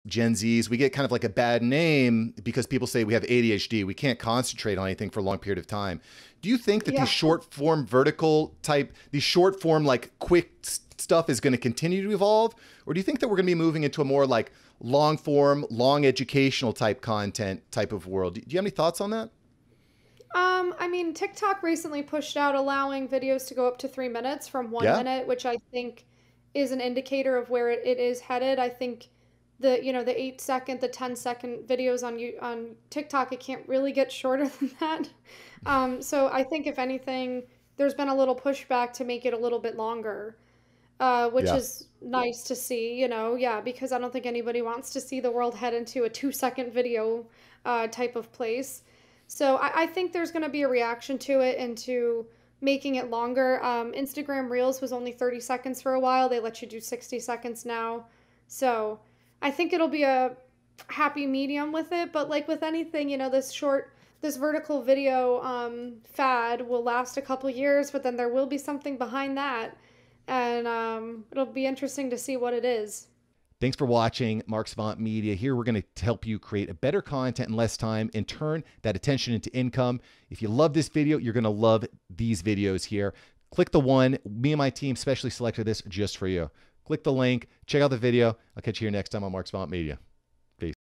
Gen Zs, we get kind of like a bad name because people say we have ADHD. We can't concentrate on anything for a long period of time. Do you think that these Yeah. short form vertical type, these short form like quick stuff is going to continue to evolve? Or do you think that we're going to be moving into a more like long form, long educational type content type of world? Do you have any thoughts on that? I mean, TikTok recently pushed out allowing videos to go up to 3 minutes from one Yeah. minute, which I think is an indicator of where it is headed. I think the 8 second, the 10 second videos on on TikTok, it can't really get shorter than that. So I think if anything, there's been a little pushback to make it a little bit longer, which Yeah. is nice to see, yeah, because I don't think anybody wants to see the world head into a 2 second video type of place. So I think there's going to be a reaction to it and to making it longer. Instagram Reels was only 30 seconds for a while. They let you do 60 seconds now. So I think it'll be a happy medium with it. But like with anything, this vertical video fad will last a couple years, but then there will be something behind that. And it'll be interesting to see what it is. Thanks for watching Mark's Savant Media. Here we're going to help you create a better content in less time and turn that attention into income. If you love this video, you're going to love these videos here. Click the one. Me and my team specially selected this just for you. Click the link. Check out the video. I'll catch you here next time on Mark's Savant Media.